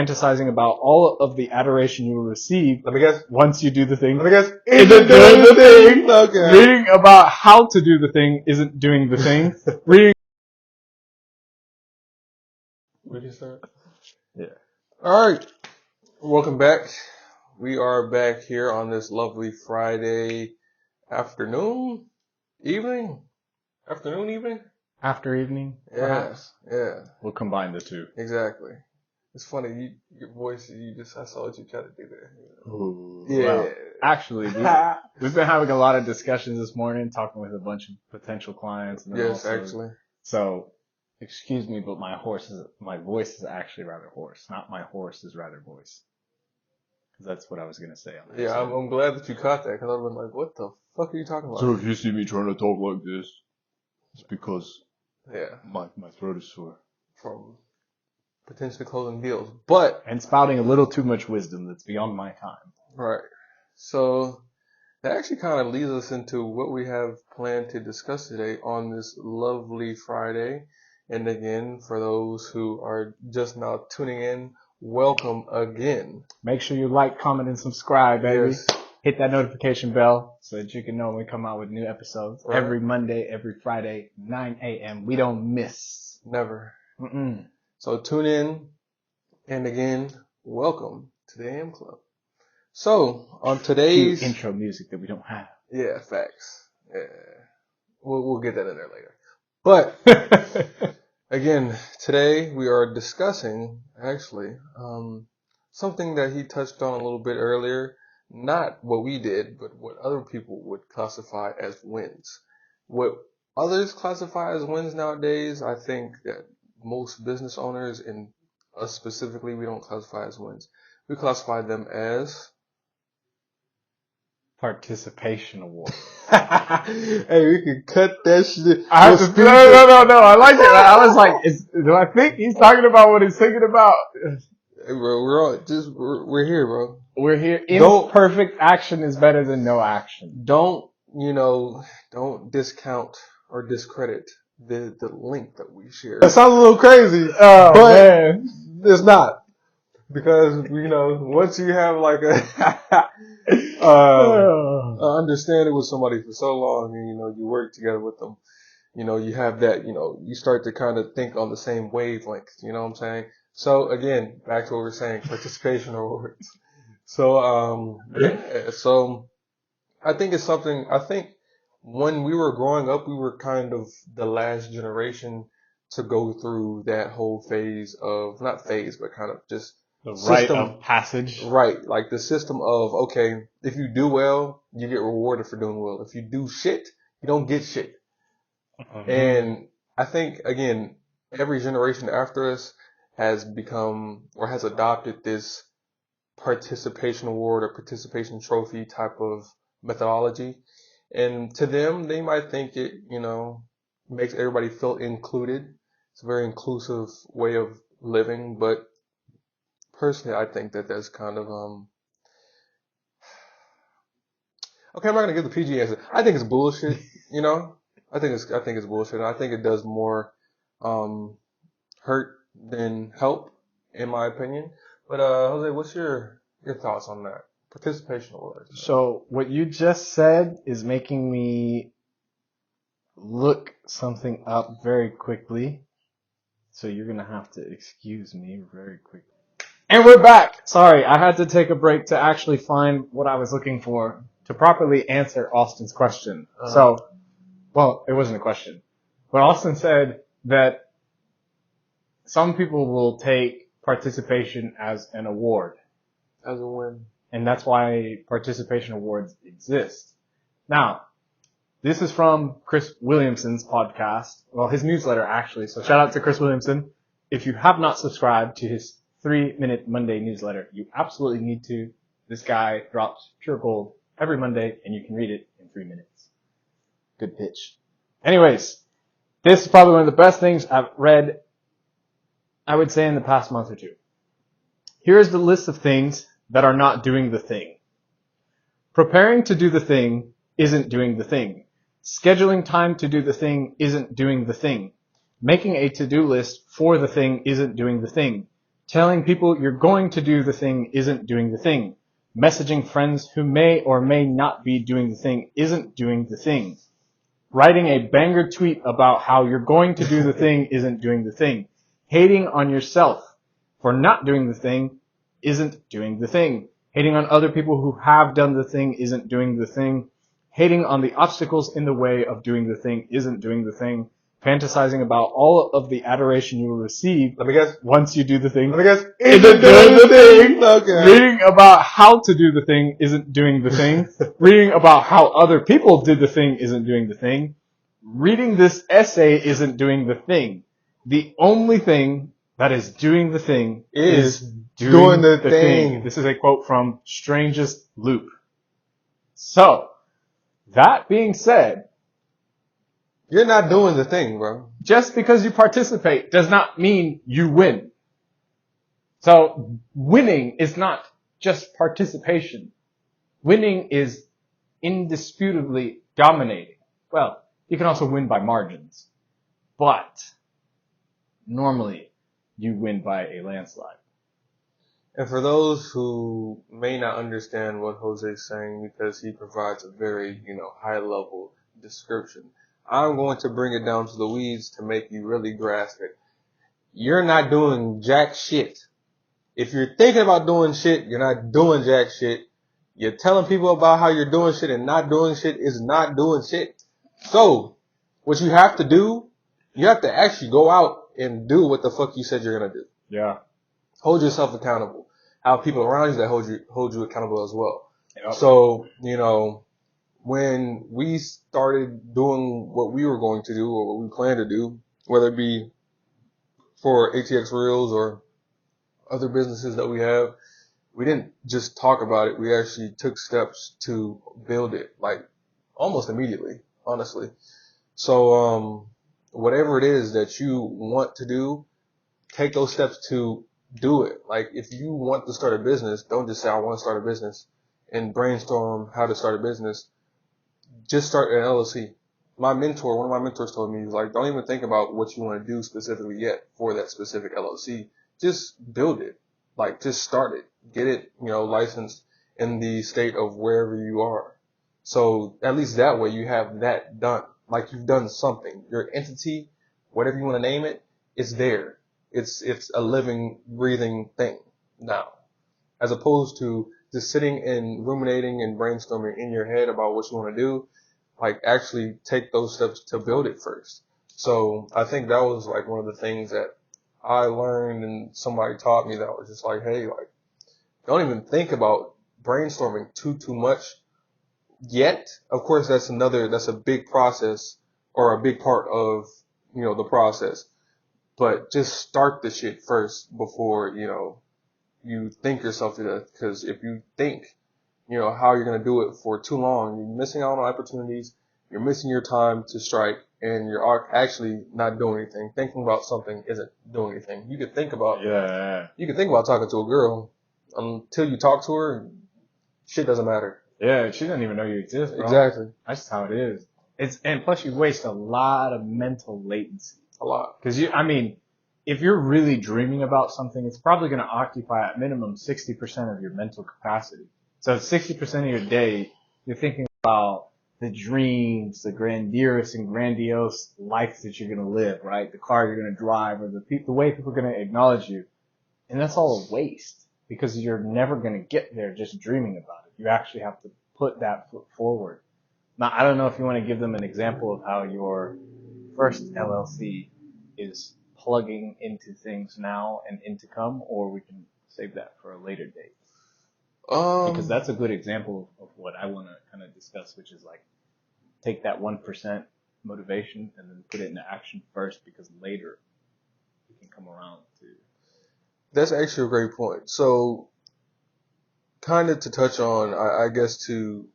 fantasizing about all of the adoration you will receive. Let me guess. Once you do the thing. Let me guess. Isn't doing the thing. Okay. Reading about how to do the thing isn't doing the thing. Reading. Where'd you start? Yeah. All right. Welcome back. We are back here on this lovely Friday afternoon, evening. After evening, perhaps. Yeah. We'll combine the two. Exactly. It's funny, your voice, I saw what you tried to do there. Ooh, Yeah. well, actually, we've been having a lot of discussions this morning, talking with a bunch of potential clients. And Yes, actually. So, excuse me, but my voice is actually rather hoarse. Not my horse is rather voice. Because that's what I was going to say on that. Yeah, I'm glad that you caught that, because I've been like, what the fuck are you talking about? So if you see me trying to talk like this, it's because my throat is sore. From potentially closing deals. And spouting a little too much wisdom that's beyond my time. Right. So that actually kind of leads us into what we have planned to discuss today on this lovely Friday. And again, for those who are just now tuning in, welcome again. Make sure you like, comment, and subscribe, baby. Yes. Hit that notification bell so that you can know when we come out with new episodes. Right. Every Monday, every Friday, 9 a.m. We don't miss. Never. Mm-mm. So tune in. And again, welcome to the AM Club. So on today's intro music that we don't have. Yeah, facts. Yeah. We'll get that in there later. But again, today we are discussing actually something that he touched on a little bit earlier. Not what we did, but what other people would classify as wins. What others classify as wins nowadays, I think that most business owners, and us specifically, we don't classify as wins. We classify them as participation award. Hey, we can cut that shit. No. I like it. I was like, do I think he's talking about what he's thinking about? Hey, bro, we're here, bro. We're here. Imperfect action is better than no action. Don't discount or discredit the link that we share. That sounds a little crazy, but man. It's not. Because, once you have like understanding with somebody for so long and, you work together with them, you have that, you start to kind of think on the same wavelength, you know what I'm saying? So again, back to what we're saying, participation awards. So, so I think it's something, when we were growing up, we were kind of the last generation to go through that whole phase of, not phase, but kind of just the rite of passage. Right. Like the system of, okay, if you do well, you get rewarded for doing well. If you do shit, you don't get shit. Mm-hmm. And I think, again, every generation after us has become or has adopted this participation award or participation trophy type of methodology. And to them, they might think it, makes everybody feel included. It's a very inclusive way of living, but personally, I think that that's kind of, okay, I'm not going to give the PG answer. I think it's bullshit, I think it's bullshit. And I think it does more, hurt than help, in my opinion. But, Jose, what's your thoughts on that? Participation awards. So what you just said is making me look something up very quickly. So you're going to have to excuse me very quickly. And we're back. Sorry, I had to take a break to actually find what I was looking for to properly answer Austin's question. So, well, it wasn't a question. But Austin said that some people will take participation as an award. As a win. And that's why participation awards exist. Now, this is from Chris Williamson's podcast. Well, his newsletter, actually. So shout out to Chris Williamson. If you have not subscribed to his 3-minute Monday newsletter, you absolutely need to. This guy drops pure gold every Monday, and you can read it in 3 minutes. Good pitch. Anyways, this is probably one of the best things I've read, I would say, in the past month or two. Here's the list of things that are not doing the thing. Preparing to do the thing isn't doing the thing. Scheduling time to do the thing isn't doing the thing. Making a to-do list for the thing isn't doing the thing. Telling people you're going to do the thing isn't doing the thing. Messaging friends who may or may not be doing the thing isn't doing the thing. Writing a banger tweet about how you're going to do the thing isn't doing the thing. Hating on yourself for not doing the thing isn't doing the thing. Hating on other people who have done the thing isn't doing the thing. Hating on the obstacles in the way of doing the thing isn't doing the thing. Fantasizing about all of the adoration you will receive once you do the thing isn't doing the thing. Okay. Reading about how to do the thing isn't doing the thing. Reading about how other people did the thing isn't doing the thing. Reading this essay isn't doing the thing. The only thing that is doing the thing is doing the thing. This is a quote from Strangest Loop. So, that being said, you're not doing the thing, bro. Just because you participate does not mean you win. So, winning is not just participation. Winning is indisputably dominating. Well, you can also win by margins. But, normally, you win by a landslide. And for those who may not understand what Jose's saying because he provides a very, high level description, I'm going to bring it down to the weeds to make you really grasp it. You're not doing jack shit. If you're thinking about doing shit, you're not doing jack shit. You're telling people about how you're doing shit and not doing shit is not doing shit. So, what you have to do, you have to actually go out and do what the fuck you said you're gonna do. Yeah. Hold yourself accountable. Have people around you that hold you accountable as well. Yep. So, when we started doing what we were going to do or what we planned to do, whether it be for ATX Reels or other businesses that we have, we didn't just talk about it. We actually took steps to build it, like almost immediately, honestly. So, whatever it is that you want to do, take those steps to do it. Like, if you want to start a business, don't just say, I want to start a business and brainstorm how to start a business. Just start an LLC. One of my mentors told me, he's like, don't even think about what you want to do specifically yet for that specific LLC. Just build it. Like, just start it. Get it, licensed in the state of wherever you are. So at least that way you have that done. Like, you've done something. Your entity, whatever you want to name it, is there. It's a living, breathing thing now. As opposed to just sitting and ruminating and brainstorming in your head about what you want to do, like, actually take those steps to build it first. So I think that was like one of the things that I learned and somebody taught me, that was just like, hey, like, don't even think about brainstorming too much yet. Of course, that's a big process or a big part of, the process. But just start the shit first before, you think yourself to death. Because if you think, how you're going to do it for too long, you're missing out on opportunities, you're missing your time to strike, and you're actually not doing anything. Thinking about something isn't doing anything. You could think about talking to a girl until you talk to her, shit doesn't matter. Yeah, she doesn't even know you exist, bro. Exactly. That's just how it is. And plus you waste a lot of mental latency. A lot. Because if you're really dreaming about something, it's probably going to occupy at minimum 60% of your mental capacity. So 60% of your day, you're thinking about the dreams, the grandiose life that you're going to live, right? The car you're going to drive, or the way people are going to acknowledge you. And that's all a waste, because you're never going to get there just dreaming about it. You actually have to put that foot forward. Now, I don't know if you want to give them an example of how your first LLC is plugging into things now and into come, or we can save that for a later date. Because that's a good example of what I want to kind of discuss, which is like, take that 1% motivation and then put it into action first, because later you can come around to. That's actually a great point. So, kind of to touch on, I guess to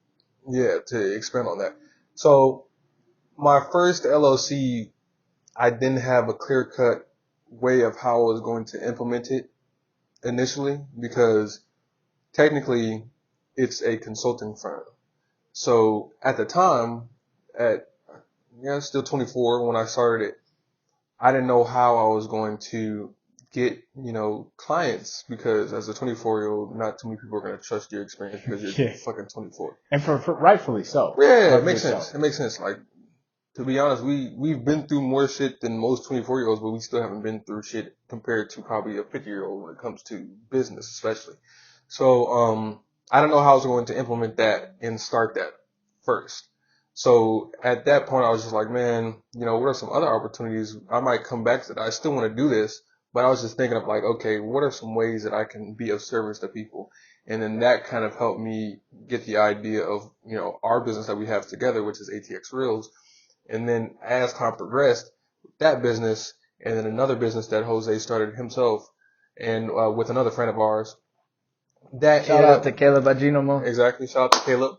expand on that. So, my first LLC, I didn't have a clear-cut way of how I was going to implement it initially, because technically it's a consulting firm. So at the time, still 24 when I started it, I didn't know how I was going to get, clients, because as a 24-year-old, not too many people are going to trust your experience because you're fucking 24. And for rightfully so. Yeah, it makes sense. It makes sense. Like, to be honest, we've been through more shit than most 24-year-olds, but we still haven't been through shit compared to probably a 50-year-old when it comes to business, especially. So, I don't know how I was going to implement that and start that first. So at that point, I was just like, man, what are some other opportunities? I might come back to that. I still want to do this, but I was just thinking of like, okay, what are some ways that I can be of service to people? And then that kind of helped me get the idea of, our business that we have together, which is ATX Reels. And then as time progressed, that business, and then another business that Jose started himself, and with another friend of ours. Shout out to Caleb Aginomo. Exactly, shout out to Caleb.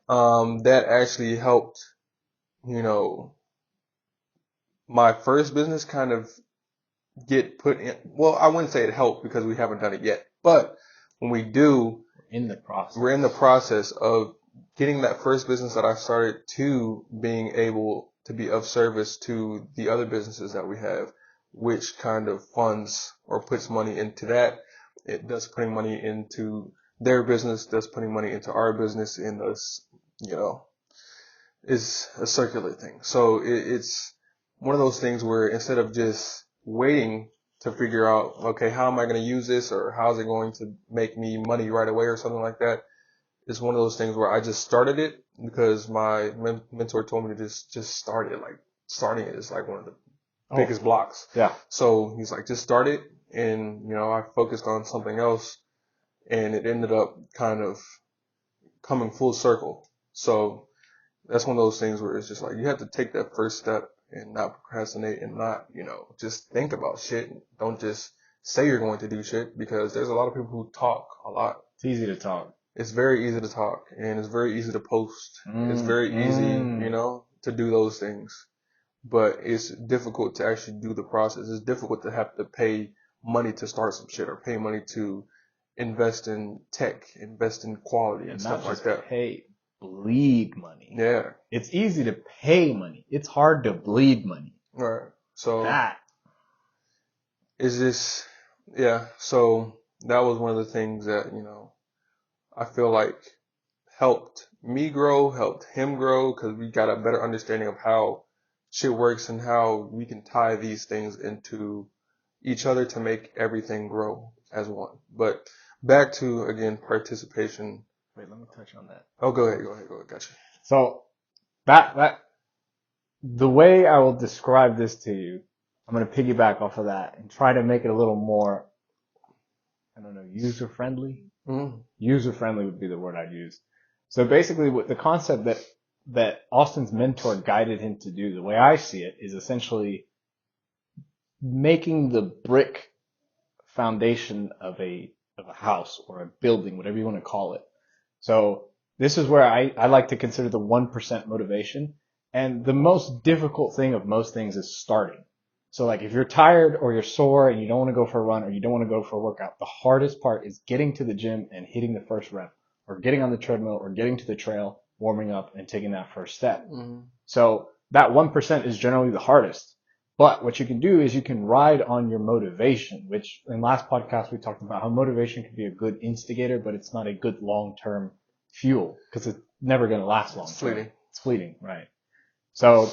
That actually helped, my first business kind of get put in. Well, I wouldn't say it helped because we haven't done it yet, but when we do, we're in the process of getting that first business that I started to being able to be of service to the other businesses that we have, which kind of funds or puts money into that. It does putting money into their business, does putting money into our business, and us, is a circular thing. So it's one of those things where instead of just waiting to figure out, okay, how am I going to use this, or how is it going to make me money right away or something like that, it's one of those things where I just started it because my mentor told me to just start it. Like, starting it is like one of the biggest blocks. Yeah. So he's like, just start it. And, I focused on something else, and it ended up kind of coming full circle. So that's one of those things where it's just like, you have to take that first step and not procrastinate and not, just think about shit. Don't just say you're going to do shit, because there's a lot of people who talk a lot. It's easy to talk. It's very easy to talk, and it's very easy to post. It's very easy, to do those things. But it's difficult to actually do the process. It's difficult to have to pay money to start some shit, or pay money to invest in tech, invest in quality and stuff like that. Bleed money. Yeah. It's easy to pay money. It's hard to bleed money. Right. So that is this, yeah. So that was one of the things that, I feel like helped me grow, helped him grow, because we got a better understanding of how shit works and how we can tie these things into each other to make everything grow as one. But back to, again, participation. Wait, let me touch on that. Oh, go ahead. Gotcha. So that the way I will describe this to you, I'm going to piggyback off of that and try to make it a little more, I don't know, user friendly. Mm-hmm. User friendly would be the word I'd use. So basically, what the concept that Austin's mentor guided him to do, the way I see it, is essentially making the brick foundation of a house or a building, whatever you want to call it. So this is where I like to consider the 1% motivation. And the most difficult thing of most things is starting. So like if you're tired or you're sore and you don't want to go for a run or you don't want to go for a workout, the hardest part is getting to the gym and hitting the first rep, or getting on the treadmill, or getting to the trail, warming up and taking that first step. Mm-hmm. So that 1% is generally the hardest. But what you can do is you can ride on your motivation, which in last podcast we talked about how motivation can be a good instigator, but it's not a good long-term fuel because it's never going to last long. It's fleeting, right? So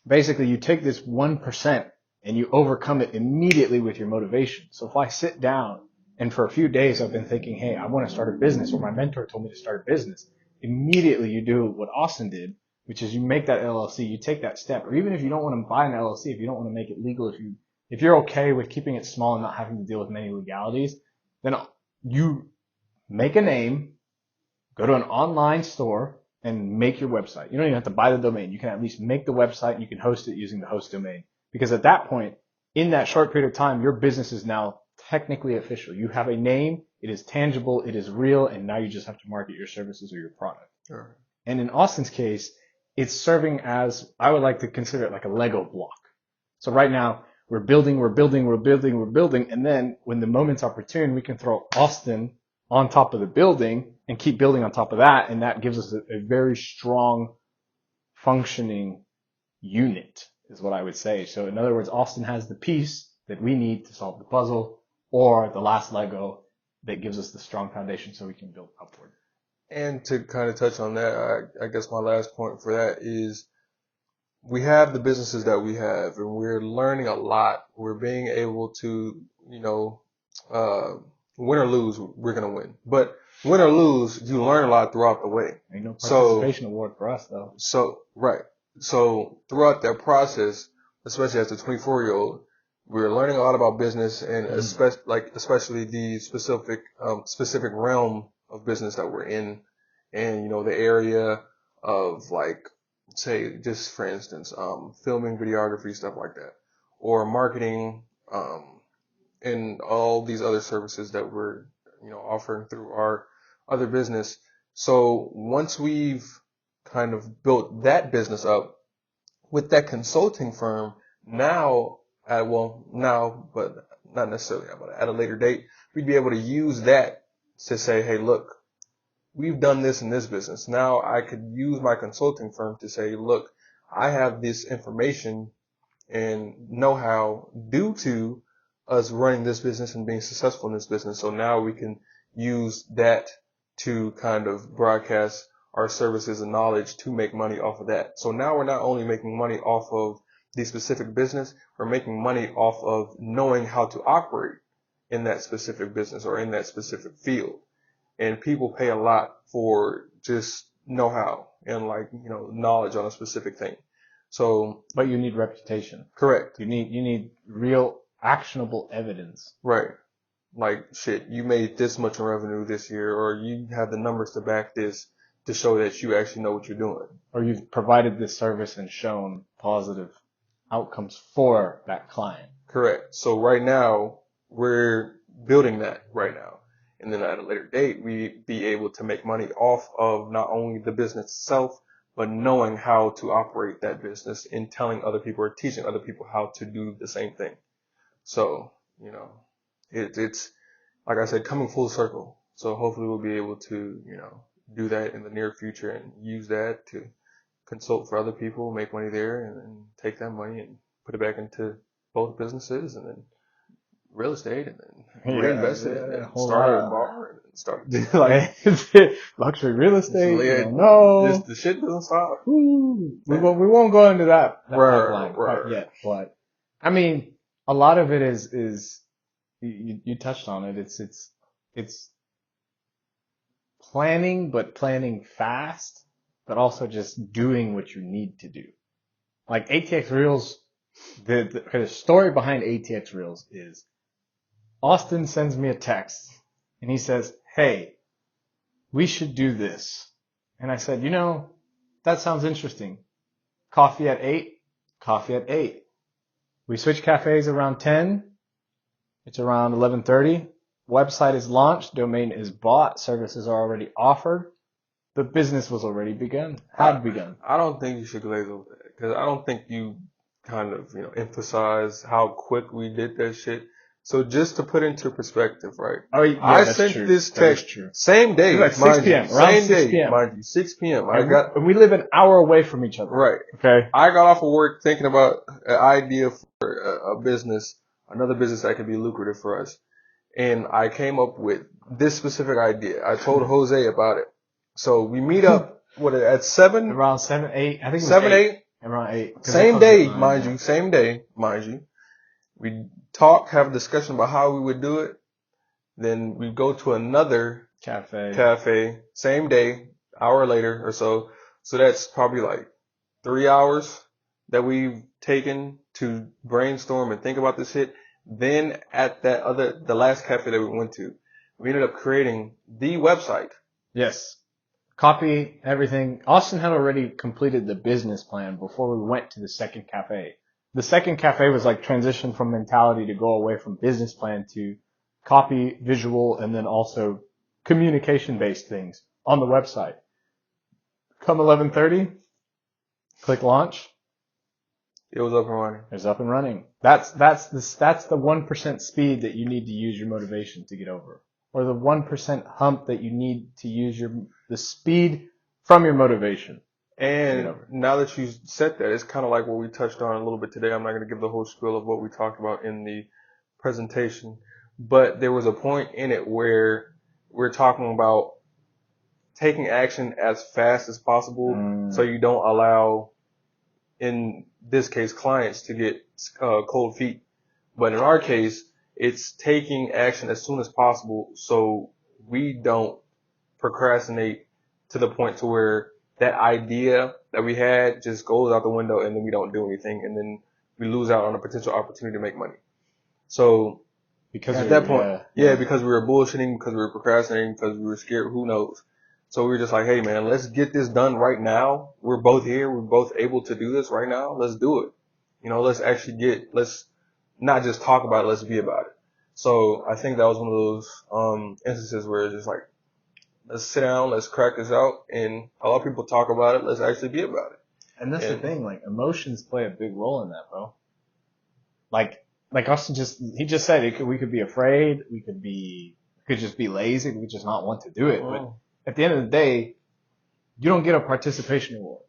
basically you take this 1% and you overcome it immediately with your motivation. So if I sit down and for a few days I've been thinking, hey, I want to start a business, or my mentor told me to start a business, immediately you do what Austin did, which is you make that LLC, you take that step. Or even if you don't want to buy an LLC, if you don't want to make it legal, if you're okay with keeping it small and not having to deal with many legalities, then you make a name, go to an online store, and make your website. You don't even have to buy the domain. You can at least make the website and you can host it using the host domain. Because at that point, in that short period of time, your business is now technically official. You have a name, it is tangible, it is real, and now you just have to market your services or your product. Sure. And in Austin's case, it's serving as, I would like to consider it like a Lego block. So right now, we're building, and then when the moment's opportune, we can throw Austin on top of the building and keep building on top of that, and that gives us a very strong, functioning unit, is what I would say. So in other words, Austin has the piece, that we need to solve the puzzle, or the last Lego that gives us the strong foundation so we can build upward. And to kind of touch on that, I guess my last point for that is we have the businesses that we have, and we're learning a lot. We're being able to, win or lose, we're going to win. But win or lose, you learn a lot throughout the way. Ain't no participation award for us, though. Right. So throughout that process, especially as a 24-year-old, we're learning a lot about business, and especially the specific realm of business that we're in, and the area of, like, say, just for instance, filming, videography, stuff like that, or marketing, and all these other services that we're offering through our other business. So once we've kind of built that business up with that consulting firm, but not necessarily now, but at a later date, we'd be able to use that to say, hey, look, we've done this in this business. Now I could use my consulting firm to say, look, I have this information and know-how due to us running this business and being successful in this business. So now we can use that to kind of broadcast our services and knowledge to make money off of that. So now we're not only making money off of the specific business, we're making money off of knowing how to operate in that specific business or in that specific field. And people pay a lot for just know-how and knowledge on a specific thing. So, but you need reputation. Correct. You need real actionable evidence. Right. Like, shit, you made this much in revenue this year, or you have the numbers to back this to show that you actually know what you're doing. Or you've provided this service and shown positive outcomes for that client. Correct. So right now, we're building that right now. And then at a later date, we be able to make money off of not only the business itself, but knowing how to operate that business and telling other people or teaching other people how to do the same thing. So, it's, like I said, coming full circle. So hopefully we'll be able to, do that in the near future and use that to consult for other people, make money there, and then take that money and put it back into both businesses and then real estate, and then reinvest it, and then start a bar and start luxury real estate. Just the shit doesn't stop. We won't go into that pipeline quite yet, but I mean, a lot of it is you touched on it. It's planning, but planning fast, but also just doing what you need to do. Like ATX Reels, the story behind ATX Reels is Austin sends me a text and he says, hey, we should do this. And I said, that sounds interesting. Coffee at 8. Coffee at 8. We switch cafes around 10. It's around 11:30. Website is launched. Domain is bought. Services are already offered. The business was already begun. Had begun. I don't think you should glaze over that, because I don't think you kind of, emphasize how quick we did that shit. So just to put into perspective, right? Oh, yeah, I sent this text same day, like 6 p.m. Around 6 p.m. Mind you, 6 p.m. And we live an hour away from each other. Right. Okay. I got off of work thinking about an idea for a business, another business that could be lucrative for us. And I came up with this specific idea. I told Jose about it. So we meet up, at 7? Around 7, 8. I think it was 7, 8. Around 8. Same day, mind you. We talk, have a discussion about how we would do it. Then we go to another cafe, same day, hour later or so. So that's probably like 3 hours that we've taken to brainstorm and think about this shit. Then at the last cafe that we went to, we ended up creating the website. Yes. Copy, everything. Austin had already completed the business plan before we went to the second cafe. The second cafe was like transition from mentality to go away from business plan to copy, visual, and then also communication-based things on the website. Come 11:30, click launch. It was up and running. It was up and running. That's the 1% speed that you need to use your motivation to get over, or the 1% hump that you need to use the speed from your motivation. And now that you said that, it's kind of like what we touched on a little bit today. I'm not going to give the whole spiel of what we talked about in the presentation, but there was a point in it where we're talking about taking action as fast as possible so you don't allow, in this case, clients to get cold feet. But in our case, it's taking action as soon as possible so we don't procrastinate to the point to where that idea that we had just goes out the window and then we don't do anything and then we lose out on a potential opportunity to make money. So because at that point, because we were bullshitting, because we were procrastinating, because we were scared, who knows. So we were just like, hey man, let's get this done right now. We're both here. We're both able to do this right now. Let's do it. Let's not just talk about it. Let's be about it. So I think that was one of those, instances where it's just like, let's sit down, let's crack this out, and a lot of people talk about it. Let's actually be about it. And that's the thing, like, emotions play a big role in that, bro. Like Austin he just said we could be afraid, we could just be lazy, we could just not want to do it. But at the end of the day, you don't get a participation award.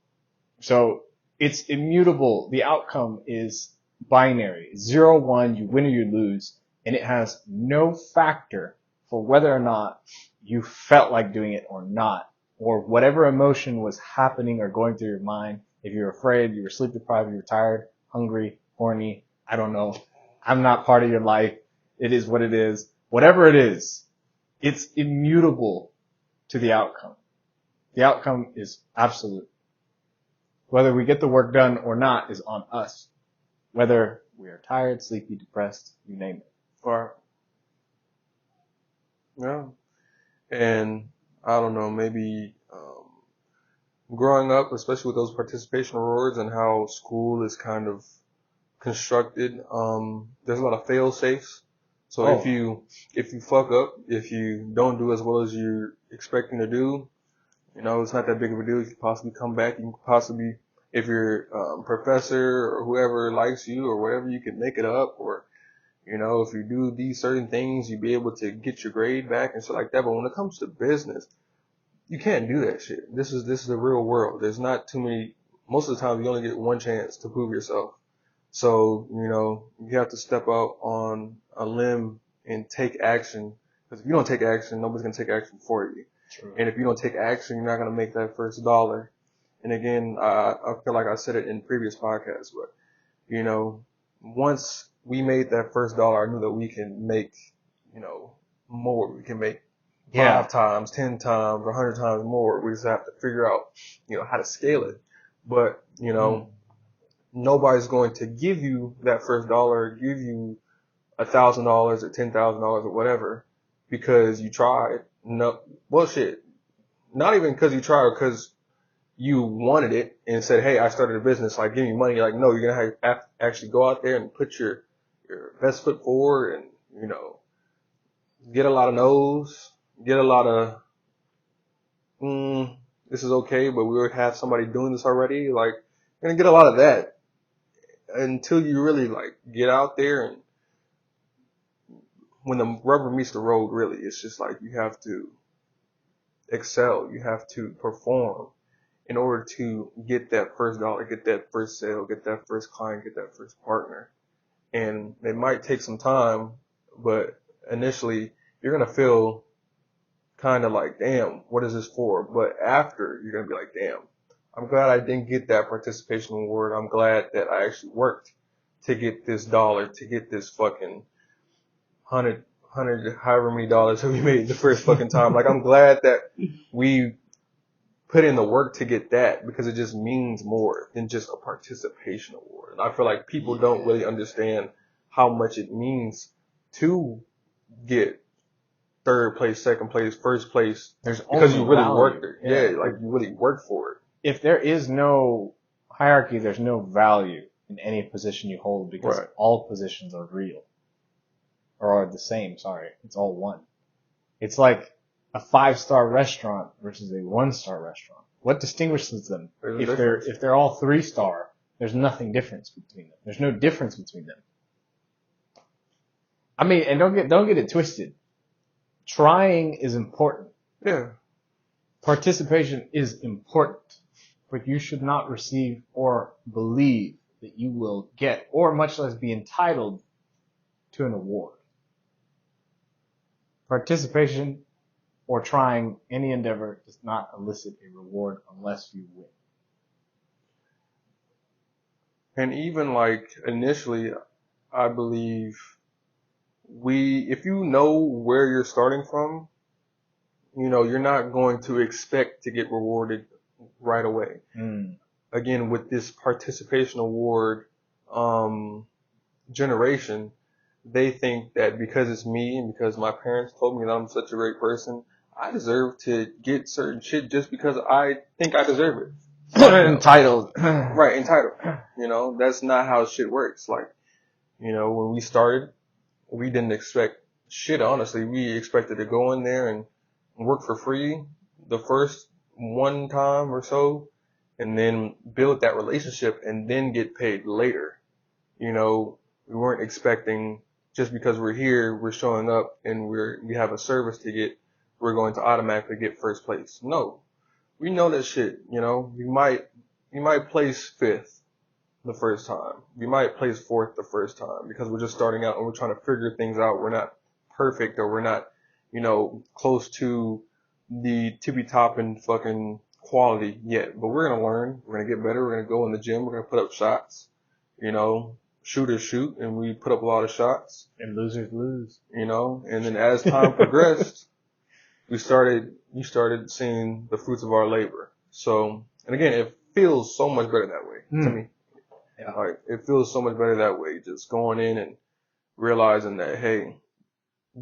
So it's immutable. The outcome is binary. 0-1, you win or you lose, and it has no factor for whether or not you felt like doing it or not, or whatever emotion was happening or going through your mind. If you're afraid, you were sleep deprived, you were tired, hungry, horny, I don't know. I'm not part of your life. It is what it is. Whatever it is, it's immutable to the outcome. The outcome is absolute. Whether we get the work done or not is on us. Whether we are tired, sleepy, depressed, you name it. Right. Yeah. And I don't know, maybe growing up, especially with those participation awards and how school is kind of constructed, there's a lot of fail safes. So if you fuck up, if you don't do as well as you're expecting to do, it's not that big of a deal. You can possibly come back. You can possibly, if your professor or whoever likes you or whatever, you can make it up. Or if you do these certain things, you'll be able to get your grade back and stuff like that. But when it comes to business, you can't do that shit. This is the real world. There's not too many. Most of the time, you only get one chance to prove yourself. So, you have to step out on a limb and take action. Because if you don't take action, nobody's going to take action for you. True. And if you don't take action, you're not going to make that first dollar. And again, I feel like I said it in previous podcasts, but, once we made that first dollar, I knew that we can make, more. We can make 5 times, 10 times, 100 times more. We just have to figure out, how to scale it. But, nobody's going to give you that first dollar, give you $1,000 or $10,000 or whatever because you tried. No, bullshit. Not even because you tried, because you wanted it and said, hey, I started a business, like, give me money. Like, no, you're going to have to actually go out there and put your best foot forward and, get a lot of no's, get a lot of, this is okay, but we would have somebody doing this already. Like, you're going to get a lot of that until you really, get out there. And when the rubber meets the road, really, it's just like you have to excel. You have to perform in order to get that first dollar, get that first sale, get that first client, get that first partner. And it might take some time, but initially you're going to feel kind of like, damn, what is this for? But after, you're going to be like, damn, I'm glad I didn't get that participation award. I'm glad that I actually worked to get this dollar, to get this fucking hundred, however many dollars that we made the first fucking time. Like, I'm glad that we put in the work to get that, because it just means more than just a participation award. And I feel like people don't really understand how much it means to get third place, second place, first place, because you really worked it. Yeah, like you really worked for it. If there is no hierarchy, there's no value in any position you hold, because all positions are real. Or are the same, sorry. It's all one. It's like a 5-star restaurant versus a 1-star restaurant. What distinguishes them? If they're all 3-star, there's nothing difference between them. There's no difference between them. I mean, and don't get it twisted. Trying is important. Yeah. Participation is important. but you should not receive or believe that you will get, or much less be entitled to an award. Participation or trying any endeavor does not elicit a reward unless you win. And even like initially, I believe if you know where you're starting from, you're not going to expect to get rewarded right away. Again, with this participation award generation, they think that because it's me and because my parents told me that I'm such a great person, I deserve to get certain shit just because I think I deserve it. Entitled. Right, entitled. That's not how shit works. Like, when we started, we didn't expect shit, honestly. We expected to go in there and work for free the first one time or so, and then build that relationship and then get paid later. We weren't expecting just because we're here, we're showing up and we have a service to get, we're going to automatically get first place. No. We know that shit, we might place fifth the first time. We might place fourth the first time because we're just starting out and we're trying to figure things out. We're not perfect or we're not, close to the tippy top and fucking quality yet. But we're going to learn. We're going to get better. We're going to go in the gym. We're going to put up shots, shooters shoot and we put up a lot of shots. And losers lose. And then as time progressed, you started seeing the fruits of our labor. So, and again, it feels so much better that way to me. Yeah. Like, it feels so much better that way. Just going in and realizing that, hey,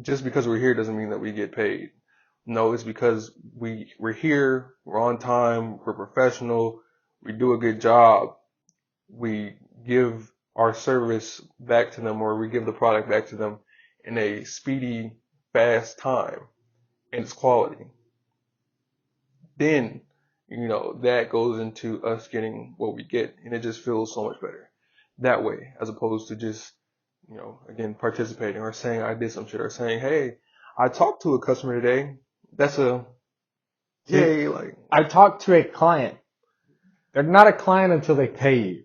just because we're here doesn't mean that we get paid. No, it's because we're here, we're on time, we're professional, we do a good job, we give our service back to them or we give the product back to them in a speedy, fast time. And it's quality. Then, that goes into us getting what we get, and it just feels so much better that way, as opposed to just, again, participating or saying I did some shit or saying, hey, I talked to a customer today. That's yay, like. I talked to a client. They're not a client until they pay you.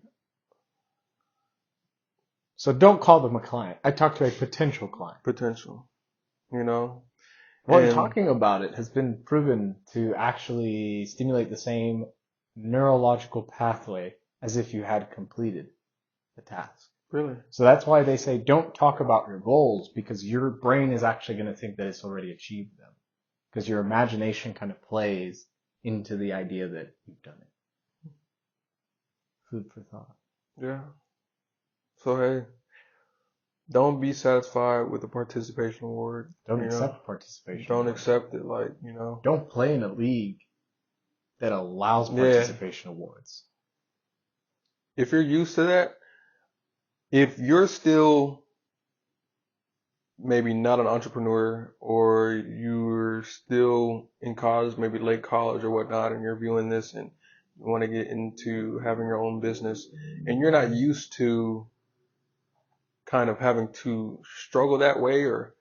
So don't call them a client. I talked to a potential client. Potential, Well, talking about it has been proven to actually stimulate the same neurological pathway as if you had completed the task. Really? So that's why they say don't talk about your goals, because your brain is actually going to think that it's already achieved them. Because your imagination kind of plays into the idea that you've done it. Food for thought. Yeah. So, hey, don't be satisfied with the participation award. Don't accept participation. Don't accept it, Don't play in a league that allows participation awards. If you're used to that, if you're still maybe not an entrepreneur or you're still in college, maybe late college or whatnot, and you're viewing this and you want to get into having your own business and you're not used to kind of having to struggle that way, or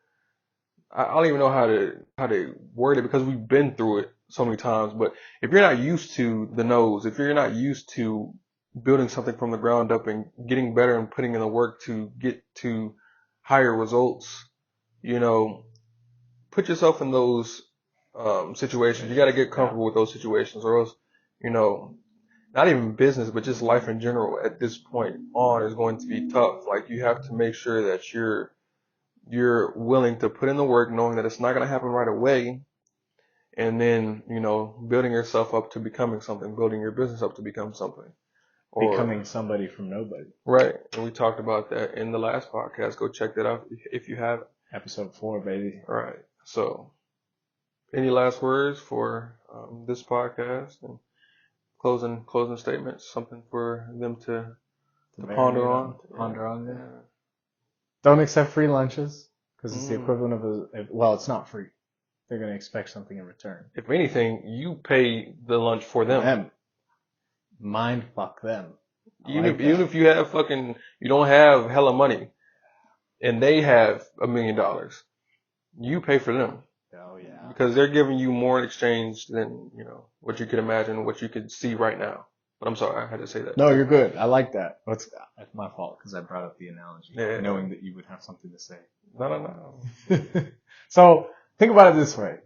I don't even know how to word it because we've been through it so many times. But if you're not used to the no's, if you're not used to building something from the ground up and getting better and putting in the work to get to higher results, put yourself in those situations. You got to get comfortable with those situations, or else, not even business, but just life in general at this point on is going to be tough. Like, you have to make sure that you're willing to put in the work, knowing that it's not going to happen right away. And then, building yourself up to becoming something, building your business up to become something. Or becoming somebody from nobody. Right. And we talked about that in the last podcast. Go check that out if you haven't. Episode 4, baby. All right. So, any last words for this podcast and closing statements? Something for them to ponder on. Yeah. Don't accept free lunches because it's the equivalent of well, it's not free. They're going to expect something in return. If anything, you pay the lunch for them. Mind fuck them. Even if you have you don't have hella money and they have $1 million, you pay for them. Oh yeah. Because they're giving you more in exchange than, what you could imagine, what you could see right now. But I'm sorry, I had to say that. No, you're good. I like that. But it's my fault because I brought up the analogy, knowing that you would have something to say. No. So think about it this way.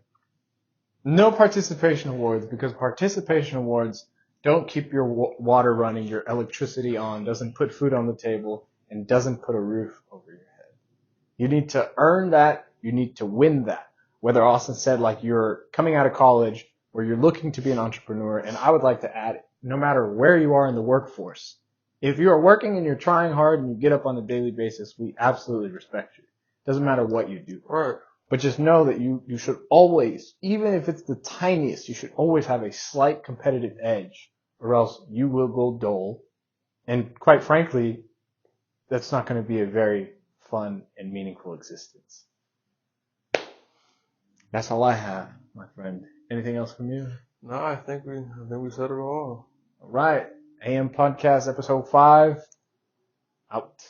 No participation awards because participation awards don't keep your water running, your electricity on, doesn't put food on the table, and doesn't put a roof over your head. You need to earn that. You need to win that. Whether Austin said like you're coming out of college or you're looking to be an entrepreneur, and I would like to add, no matter where you are in the workforce, if you are working and you're trying hard and you get up on a daily basis, we absolutely respect you. Doesn't matter what you do. Right. But just know that you should always, even if it's the tiniest, you should always have a slight competitive edge, or else you will go dull. And quite frankly, that's not going to be a very fun and meaningful existence. That's all I have, my friend. Anything else from you? No, I think we said it all. All right. AM Podcast episode 5 out.